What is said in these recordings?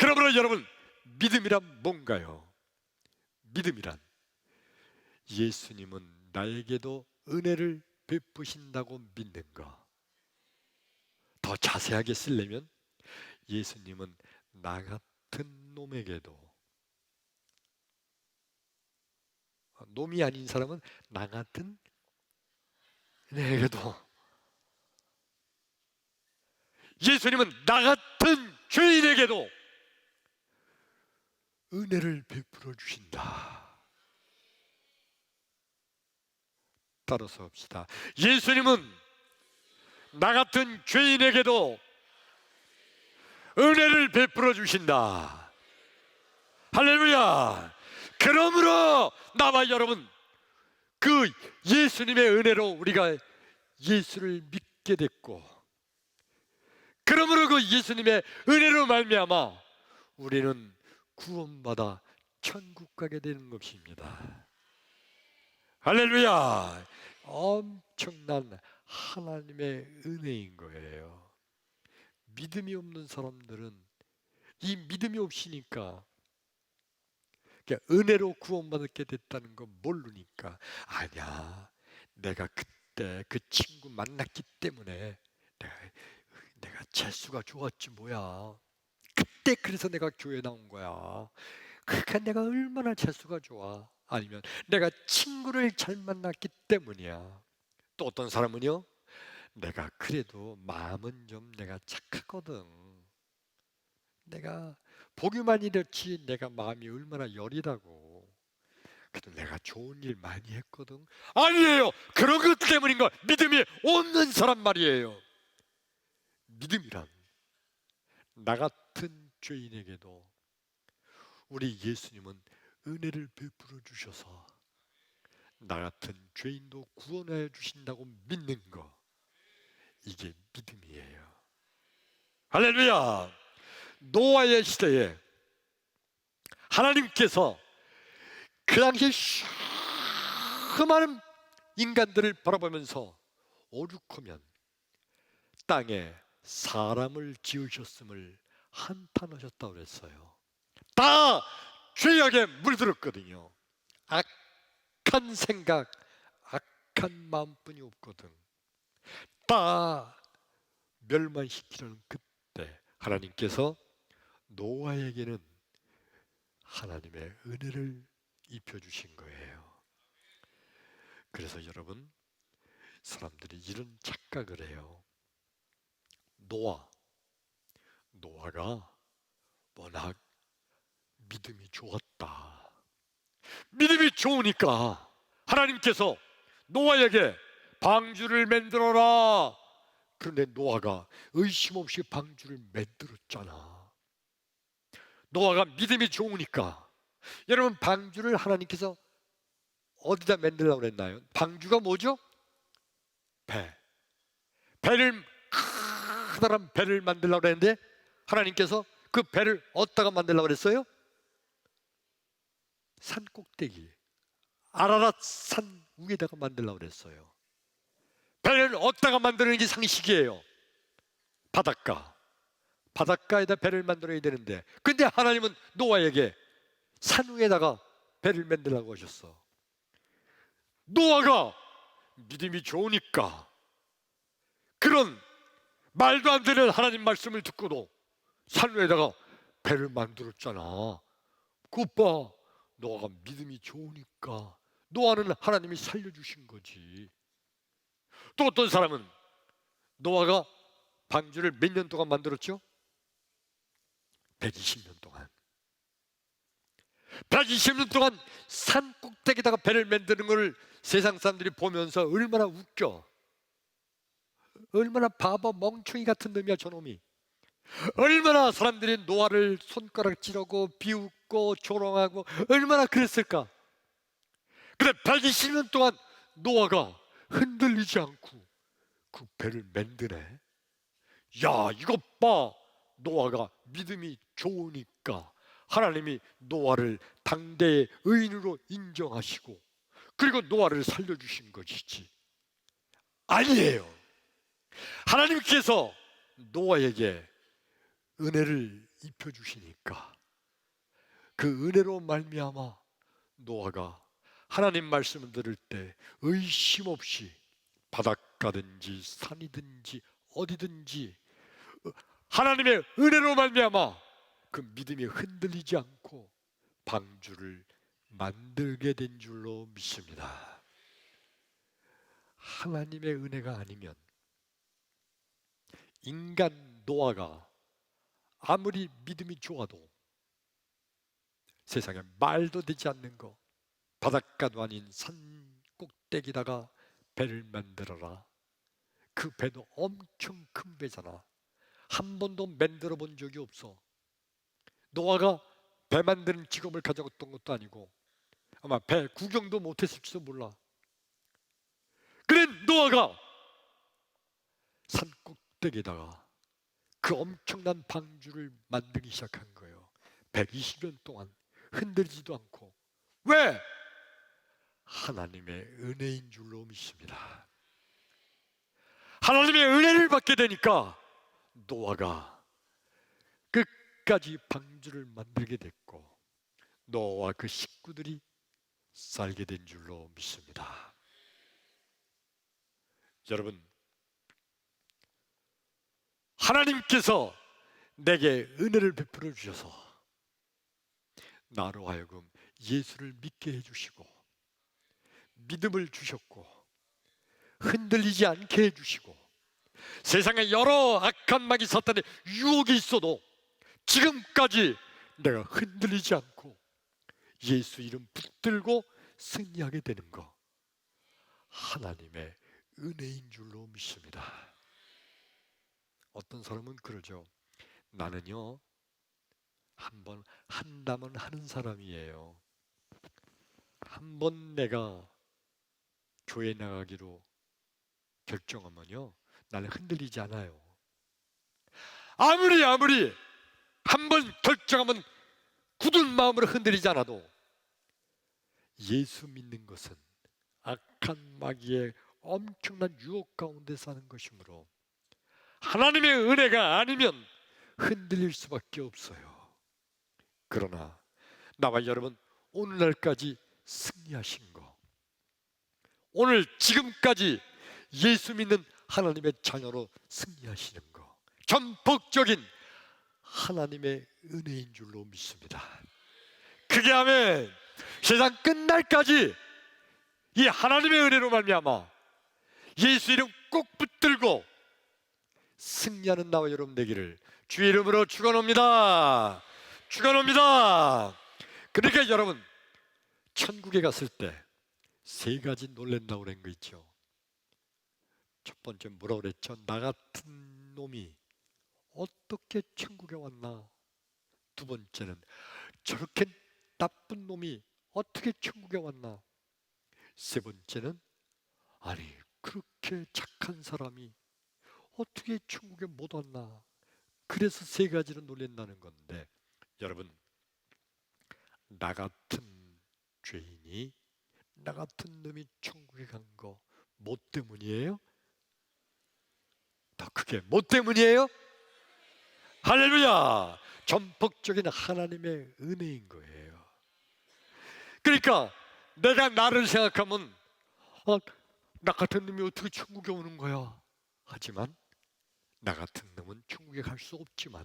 그러므로 여러분, 믿음이란 뭔가요? 믿음이란 예수님은 나에게도 은혜를 베푸신다고 믿는 거. 더 자세하게 쓰려면 예수님은 나 같은 놈에게도, 놈이 아닌 사람은 나 같은 내게도, 예수님은 나 같은 죄인에게도 은혜를 베풀어 주신다. 따라서 합시다. 예수님은 나 같은 죄인에게도 은혜를 베풀어 주신다. 할렐루야. 그러므로 나와 여러분, 그 예수님의 은혜로 우리가 예수를 믿게 됐고, 그러므로 그 예수님의 은혜로 말미암아 우리는 구원받아 천국 가게 되는 것입니다. 할렐루야. 엄청난 하나님의 은혜인 거예요. 믿음이 없는 사람들은 이 믿음이 없으니까, 은혜로 구원받게 됐다는 거 모르니까, 아니야, 내가 그때 그 친구 만났기 때문에 내가 재수가 좋았지 뭐야, 그때 그래서 내가 교회 나온 거야, 그러니까 내가 얼마나 재수가 좋아. 아니면 내가 친구를 잘 만났기 때문이야. 또 어떤 사람은요, 내가 그래도 마음은 좀 내가 착하거든, 내가 보기만 이렇지 내가 마음이 얼마나 여리다고, 그래도 내가 좋은 일 많이 했거든. 아니에요. 그런 것 때문인 거. 믿음이 없는 사람 말이에요. 믿음이란 나 같은 죄인에게도 우리 예수님은 은혜를 베풀어 주셔서 나 같은 죄인도 구원해 주신다고 믿는 거, 이게 믿음이에요. 할렐루야. 노아의 시대에 하나님께서 그 당시 수많은 인간들을 바라보면서 오죽하면 땅에 사람을 지으셨음을 한탄하셨다고 그랬어요. 다 죄악에 물들었거든요. 악한 생각, 악한 마음뿐이 없거든. 다 멸망시키려는 그때 하나님께서 노아에게는 하나님의 은혜를 입혀주신 거예요. 그래서 여러분, 사람들이 이런 착각을 해요. 노아가 워낙 믿음이 좋았다. 믿음이 좋으니까 하나님께서 노아에게 방주를 만들어라. 그런데 노아가 의심 없이 방주를 만들었잖아. 노아가 믿음이 좋으니까. 여러분, 방주를 하나님께서 어디다 만들려고 그랬나요? 방주가 뭐죠? 배를, 커다란 배를 만들려고 그랬는데 하나님께서 그 배를 어디다가 만들려고 그랬어요? 산 꼭대기, 아라랏 산 위에다가 만들려고 그랬어요. 배를 어디다가 만드는 게 상식이에요? 바닷가에다 배를 만들어야 되는데, 근데 하나님은 노아에게 산 위에다가 배를 만들라고 하셨어. 노아가 믿음이 좋으니까 그런 말도 안 되는 하나님 말씀을 듣고도 산 위에다가 배를 만들었잖아. 그것 봐, 노아가 믿음이 좋으니까 노아는 하나님이 살려주신 거지. 또 어떤 사람은 노아가 방주를 몇 년 동안 만들었죠? 120년 동안. 120년 동안 산 꼭대기에다가 배를 만드는 걸 세상 사람들이 보면서 얼마나 웃겨, 얼마나 바보 멍청이 같은 놈이야 저놈이. 얼마나 사람들이 노아를 손가락질하고 비웃고 조롱하고 얼마나 그랬을까. 근데 120년 동안 노아가 흔들리지 않고 그 배를 만드네. 야, 이것 봐, 노아가 믿음이 좋으니까 하나님이 노아를 당대의 의인으로 인정하시고 그리고 노아를 살려주신 것이지. 아니에요. 하나님께서 노아에게 은혜를 입혀주시니까 그 은혜로 말미암아 노아가 하나님 말씀을 들을 때 의심 없이 바닷가든지 산이든지 어디든지 하나님의 은혜로 말미암아 그 믿음이 흔들리지 않고 방주를 만들게 된 줄로 믿습니다. 하나님의 은혜가 아니면 인간 노아가 아무리 믿음이 좋아도 세상에 말도 되지 않는 거, 바닷가도 아닌 산 꼭대기다가 배를 만들어라. 그 배도 엄청 큰 배잖아. 한 번도 만들어 본 적이 없어. 노아가 배 만드는 직업을 가졌던 것도 아니고 아마 배 구경도 못했을지도 몰라. 그래 노아가 산 꼭대기에다가 그 엄청난 방주를 만들기 시작한 거예요. 120년 동안 흔들리지도 않고. 왜? 하나님의 은혜인 줄로 믿습니다. 하나님의 은혜를 받게 되니까 노아가 끝까지 방주를 만들게 됐고 노아와 그 식구들이 살게 된 줄로 믿습니다. 여러분, 하나님께서 내게 은혜를 베풀어 주셔서 나로 하여금 예수를 믿게 해주시고 믿음을 주셨고 흔들리지 않게 해주시고 세상에 여러 악한 마귀 사탄의 유혹이 있어도 지금까지 내가 흔들리지 않고 예수 이름 붙들고 승리하게 되는 거 하나님의 은혜인 줄로 믿습니다. 어떤 사람은 그러죠. 나는요 한번 한다면 하는 사람이에요. 한번 내가 교회 나가기로 결정하면요 나는 흔들리지 않아요. 아무리 한번 결정하면 굳은 마음으로 흔들리지 않아도 예수 믿는 것은 악한 마귀의 엄청난 유혹 가운데 사는 것이므로 하나님의 은혜가 아니면 흔들릴 수밖에 없어요. 그러나 나와 여러분 오늘날까지 승리하신 거, 오늘 지금까지 예수 믿는 하나님의 자녀로 승리하시는 거 전폭적인 하나님의 은혜인 줄로 믿습니다. 그게 아멘. 세상 끝날까지 이 하나님의 은혜로 말미암아 예수 이름 꼭 붙들고 승리하는 나와 여러분 되기를 주의 이름으로 축원합니다. 축원합니다. 그러니까 여러분 천국에 갔을 때 세 가지 놀란다고 그런 거 있죠. 첫 번째 뭐라고 그랬죠? 나 같은 놈이 어떻게 천국에 왔나? 두 번째는 저렇게 나쁜 놈이 어떻게 천국에 왔나? 세 번째는 아니 그렇게 착한 사람이 어떻게 천국에 못 왔나? 그래서 세 가지로 놀란다는 건데 여러분 나 같은 죄인이 나 같은 놈이 천국에 간 거 뭐 때문이에요? 더 크게 뭐 때문이에요? 할렐루야! 전폭적인 하나님의 은혜인 거예요. 그러니까 내가 나를 생각하면 나 같은 놈이 어떻게 천국에 오는 거야? 하지만 나 같은 놈은 천국에 갈 수 없지만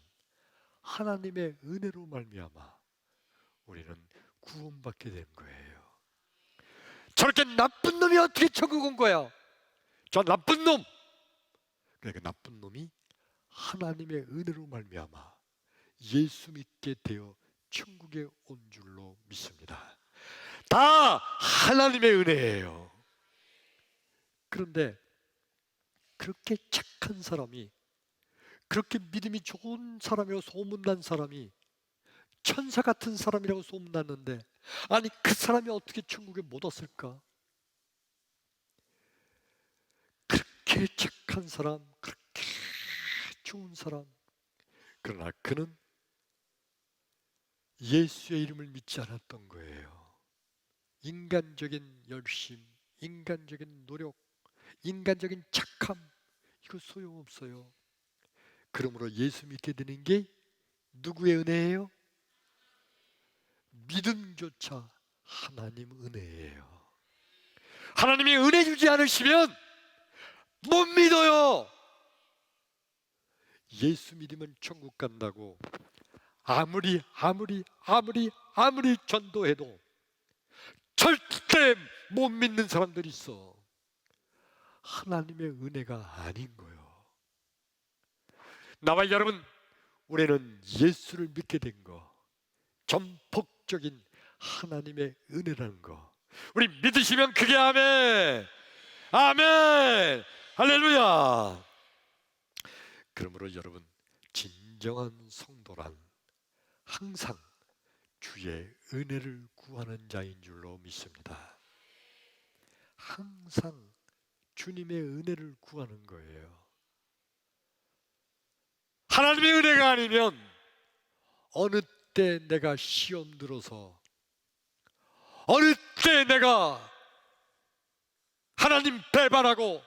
하나님의 은혜로 말미암아 우리는 구원받게 된 거예요. 저렇게 나쁜 놈이 어떻게 천국 온 거야? 저 나쁜 놈! 그러니까 나쁜 놈이 하나님의 은혜로 말미암아 예수 믿게 되어 천국에 온 줄로 믿습니다. 다 하나님의 은혜예요. 그런데 그렇게 착한 사람이 그렇게 믿음이 좋은 사람이라고 소문난 사람이 천사 같은 사람이라고 소문났는데 아니 그 사람이 어떻게 천국에 못 왔을까? 그렇게 착한 사람, 그렇게 좋은 사람 그러나 그는 예수의 이름을 믿지 않았던 거예요. 인간적인 열심, 인간적인 노력, 인간적인 착함 이거 소용없어요. 그러므로 예수 믿게 되는 게 누구의 은혜예요? 믿음조차 하나님 은혜예요. 하나님이 은혜 주지 않으시면 못 믿어요. 예수 믿으면 천국 간다고 아무리 전도해도 절대 못 믿는 사람들이 있어. 하나님의 은혜가 아닌 거예요. 나와 여러분, 우리는 예수를 믿게 된 거, 전폭적인 하나님의 은혜라는 거, 우리 믿으시면 그게 아멘, 아멘, 할렐루야. 그러므로 여러분, 진정한 성도란 항상 주의 은혜를 구하는 자인 줄로 믿습니다. 항상 주님의 은혜를 구하는 거예요. 하나님의 은혜가 아니면 어느 때 내가 시험 들어서, 어느 때 내가 하나님 배반하고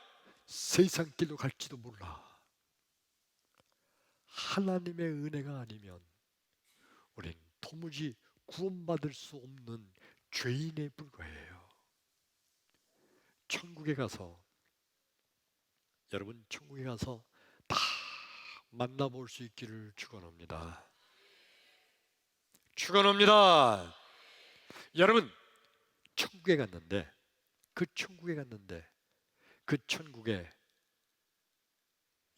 세상 길로 갈지도 몰라. 하나님의 은혜가 아니면 우린 도무지 구원받을 수 없는 죄인에 불과해요. 천국에 가서, 여러분 천국에 가서 다 만나볼 수 있기를 축원합니다. 축원합니다. 여러분 천국에 갔는데, 그 천국에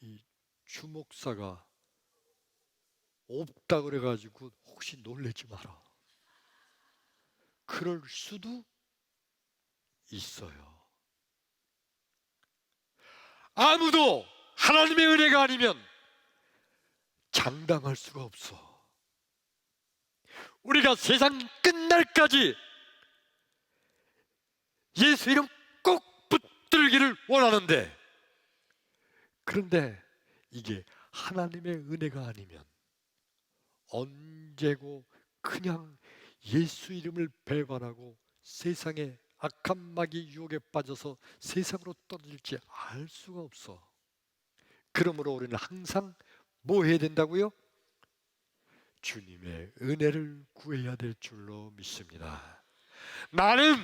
이 주목사가 없다 그래가지고 혹시 놀라지 마라. 그럴 수도 있어요. 아무도 하나님의 은혜가 아니면 장담할 수가 없어. 우리가 세상 끝날까지 예수 이름 꼭 붙들기를 원하는데, 그런데 이게 하나님의 은혜가 아니면 언제고 그냥 예수 이름을 배반하고 세상의 악한 마귀 유혹에 빠져서 세상으로 떨어질지 알 수가 없어. 그러므로 우리는 항상 뭐 해야 된다고요? 주님의 은혜를 구해야 될 줄로 믿습니다. 나는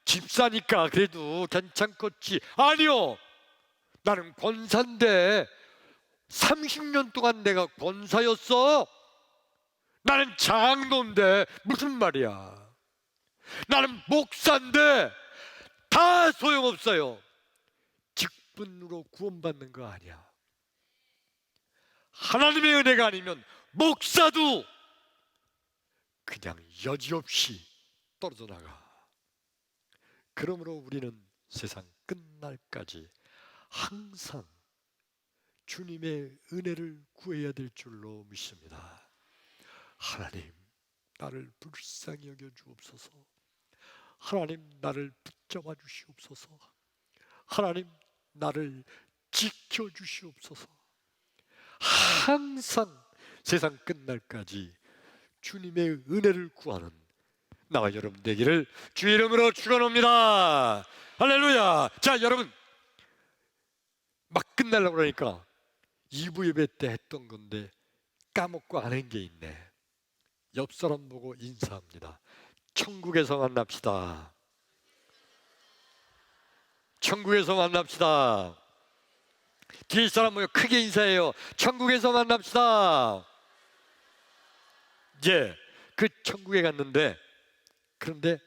집사니까 그래도 괜찮겠지. 아니요, 나는 권사인데 30년 동안 내가 권사였어. 나는 장로인데 무슨 말이야. 나는 목사인데 다 소용없어요. 직분으로 구원받는 거 아니야. 하나님의 은혜가 아니면 목사도 그냥 여지없이 떨어져 나가. 그러므로 우리는 세상 끝날까지 항상 주님의 은혜를 구해야 될 줄로 믿습니다. 하나님, 나를 불쌍히 여겨 주옵소서. 하나님, 나를 붙잡아 주시옵소서. 하나님, 나를 지켜 주시옵소서. 항상 세상 끝날까지 주님의 은혜를 구하는 나와 여러분 되기를 주의 이름으로 축원합니다. 할렐루야. 자, 여러분, 막 끝내려고 그러니까 2부 예배 때 했던 건데 까먹고 안 한 게 있네. 옆 사람 보고 인사합니다. 천국에서 만납시다. 천국에서 만납시다. 뒤에 사람 모여 크게 인사해요. 천국에서 만납시다. 예, 그 천국에 갔는데, 그런데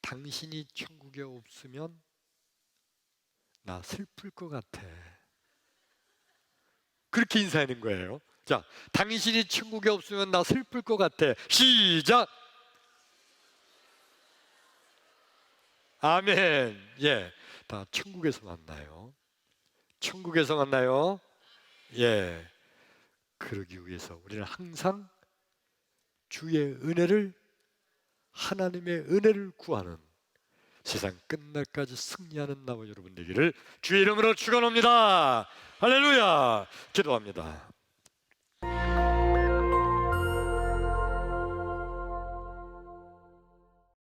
당신이 천국에 없으면 나 슬플 것 같아. 그렇게 인사하는 거예요. 자, 당신이 천국에 없으면 나 슬플 것 같아. 시작. 아멘. 예, 다 천국에서 만나요. 천국에서 만나요. 예, 그러기 위해서 우리는 항상 주의 은혜를, 하나님의 은혜를 구하는 세상 끝날까지 승리하는 나와 여러분 되기를 주의 이름으로 축원합니다. 할렐루야. 기도합니다.